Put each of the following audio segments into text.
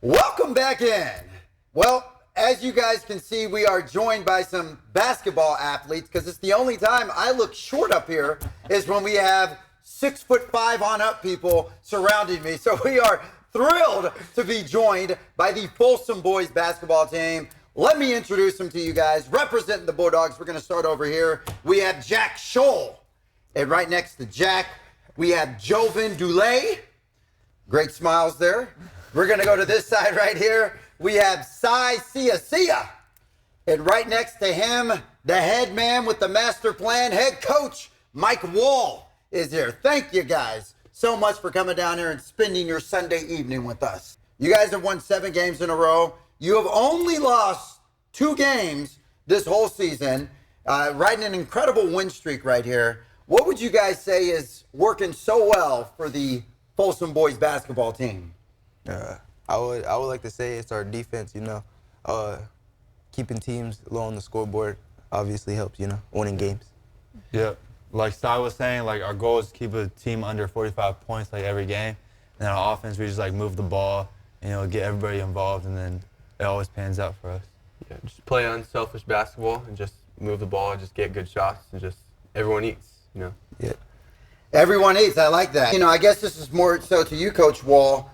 Welcome back in. Well, as you guys can see, we are joined by some basketball athletes because it's the only time I look short up here is when we have 6'5" on up people surrounding me. So we are thrilled to be joined by the Folsom boys basketball team. Let me introduce them to you guys. Representing the Bulldogs, we're going to start over here. We have Jack Scholl. And right next to Jack, we have Joven Dulé. Great smiles there. We're going to go to this side right here. We have Cy Sia. And right next to him, the head man with the master plan, head coach Mike Wall is here. Thank you guys so much for coming down here and spending your Sunday evening with us. You guys have won 7 games in a row. You have only lost 2 games this whole season, riding an incredible win streak right here. What would you guys say is working so well for the Folsom boys basketball team? I would like to say it's our defense, keeping teams low on the scoreboard obviously helps, winning games. Yeah, like Cy was saying, like our goal is to keep a team under 45 points like every game. And then on offense, we just like move the ball, and, get everybody involved, and then it always pans out for us. Yeah, just play unselfish basketball and just move the ball, just get good shots, and just everyone eats, Yeah. Everyone eats. I like that. I guess this is more so to you, Coach Wall.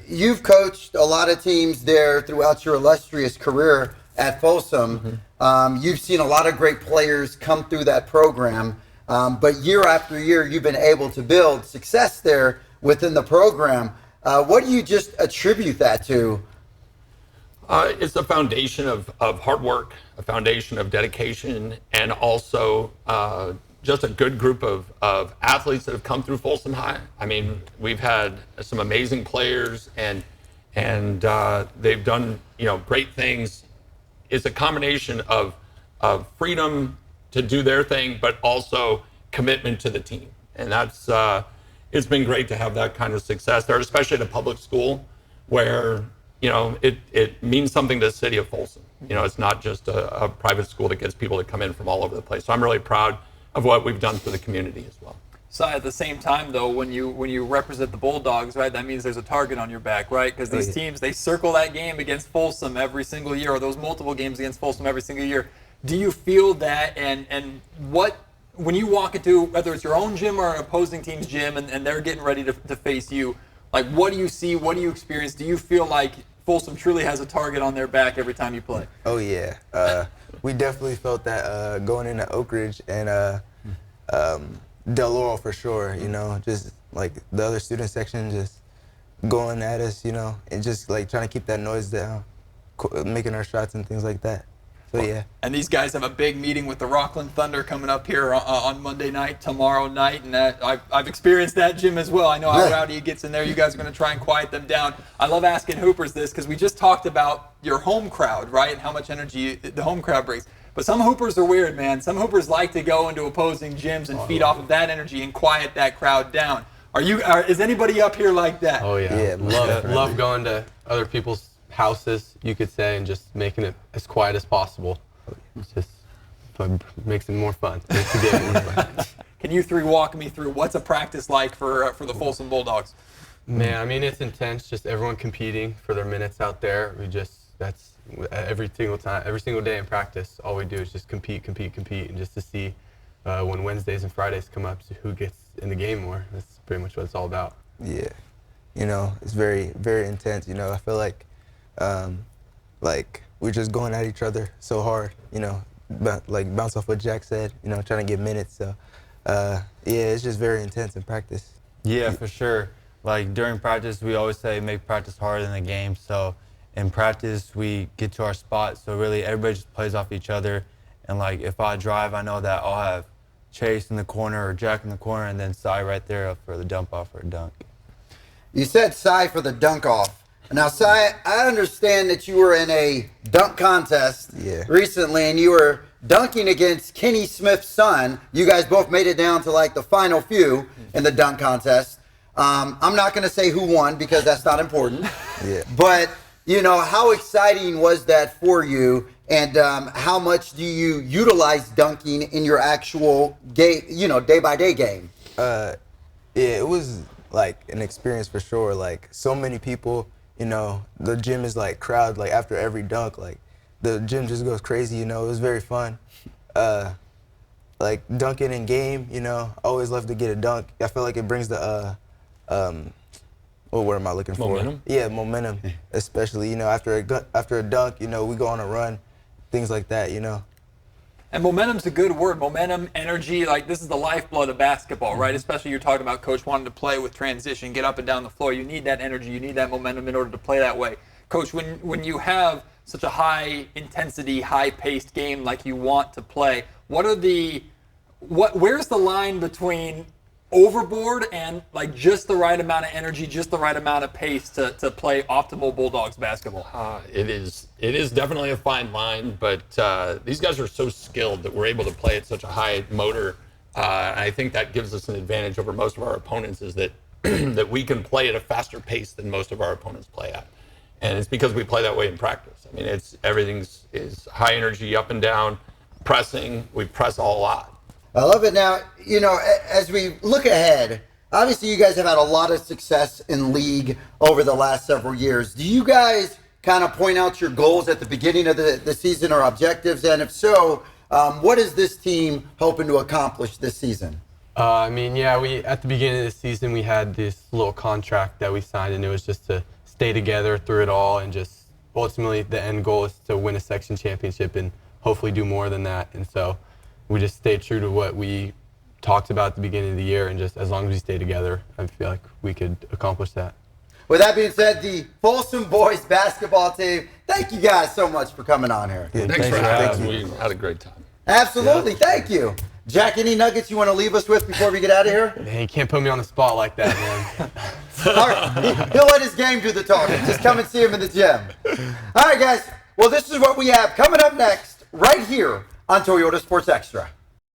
You've coached a lot of teams there throughout your illustrious career at Folsom. Mm-hmm. You've seen a lot of great players come through that program. But year after year, you've been able to build success there within the program. What do you just attribute that to? It's a foundation of hard work, a foundation of dedication, and also just a good group of athletes that have come through Folsom High. I mean, we've had some amazing players, and they've done great things. It's a combination of freedom to do their thing, but also commitment to the team, and that's it's been great to have that kind of success there, especially at a public school where it means something to the city of Folsom. It's not just a private school that gets people to come in from all over the place. So I'm really proud of what we've done for the community as well. So at the same time, though, when you represent the Bulldogs, right, that means there's a target on your back, right? Because these teams, they circle that game against Folsom every single year, or those multiple games against Folsom every single year. Do you feel that, and what, when you walk into, whether it's your own gym or an opposing team's gym, and they're getting ready to face you, like, what do you see, what do you experience? Do you feel like Folsom truly has a target on their back every time you play? Oh, yeah. We definitely felt that going into Oak Ridge and Del Oro for sure, just like the other student section just going at us, and just like trying to keep that noise down, making our shots and things like that. So, yeah. And these guys have a big meeting with the Rockland Thunder coming up here on Monday night, tomorrow night, and I've experienced that, Jim, as well. I know how rowdy it gets in there. You guys are going to try and quiet them down. I love asking Hoopers this because we just talked about your home crowd, right, and how much energy the home crowd brings. But some Hoopers are weird, man. Some Hoopers like to go into opposing gyms and feed off of that energy and quiet that crowd down. Is anybody up here like that? Oh, yeah. Love going to other people's houses, you could say, and just making it as quiet as possible. It's just makes it more fun. Can you 3 walk me through what's a practice like for the Folsom Bulldogs? Man, I mean, it's intense. Just everyone competing for their minutes out there. That's every single time, every single day in practice. All we do is just compete, and just to see when Wednesdays and Fridays come up, who gets in the game more. That's pretty much what it's all about. Yeah, it's very, very intense. I feel like we're just going at each other so hard, like bounce off what Jack said, trying to get minutes. So, it's just very intense in practice. Yeah, for sure. Like during practice, we always say make practice harder than the game. So in practice, we get to our spot. So really everybody just plays off each other. And like if I drive, I know that I'll have Chase in the corner or Jack in the corner, and then Cy right there up for the dump off or dunk. You said Cy for the dunk off. Now, Cy, I understand that you were in a dunk contest recently, and you were dunking against Kenny Smith's son. You guys both made it down to like the final few in the dunk contest. I'm not going to say who won because that's not important. But, how exciting was that for you, and how much do you utilize dunking in your actual game, day-by-day game? It was like an experience for sure. Like so many people you know, the gym is like crowd, like after every dunk, like the gym just goes crazy, you know. It was very fun. Like dunking in game, you know, I always love to get a dunk. I feel like it brings the, what word am I looking for? Momentum? Yeah, momentum, especially, you know, after a dunk, you know, we go on a run, things like that, you know. And momentum's a good word. Momentum, energy, like this is the lifeblood of basketball, right? Especially you're talking about coach wanting to play with transition, get up and down the floor. You need that energy, you need that momentum in order to play that way. Coach, when you have such a high intensity, high paced game like you want to play, where's the line between overboard and like just the right amount of energy, just the right amount of pace to play optimal Bulldogs basketball? It is definitely a fine line, but these guys are so skilled that we're able to play at such a high motor. I think that gives us an advantage over most of our opponents is that that we can play at a faster pace than most of our opponents play at. And it's because we play that way in practice. I mean, everything is high energy, up and down, pressing. We press a lot. I love it. Now, you know, as we look ahead, obviously you guys have had a lot of success in league over the last several years. Do you guys kind of point out your goals at the beginning of the season or objectives? And if so, what is this team hoping to accomplish this season? I mean, yeah, at the beginning of the season, we had this little contract that we signed, and it was just to stay together through it all, and just ultimately the end goal is to win a section championship and hopefully do more than that. And so we just stayed true to what we talked about at the beginning of the year, and just as long as we stay together, I feel like we could accomplish that. With that being said, the Folsom boys basketball team, thank you guys so much for coming on here. Yeah, Thanks for having us. you. We had a great time. Absolutely. Thank you. Jack, any nuggets you want to leave us with before we get out of here? Man, you can't put me on the spot like that, man. All right. He'll let his game do the talking. Just come and see him in the gym. All right, guys. Well, this is what we have coming up next right here on Toyota Sports Extra.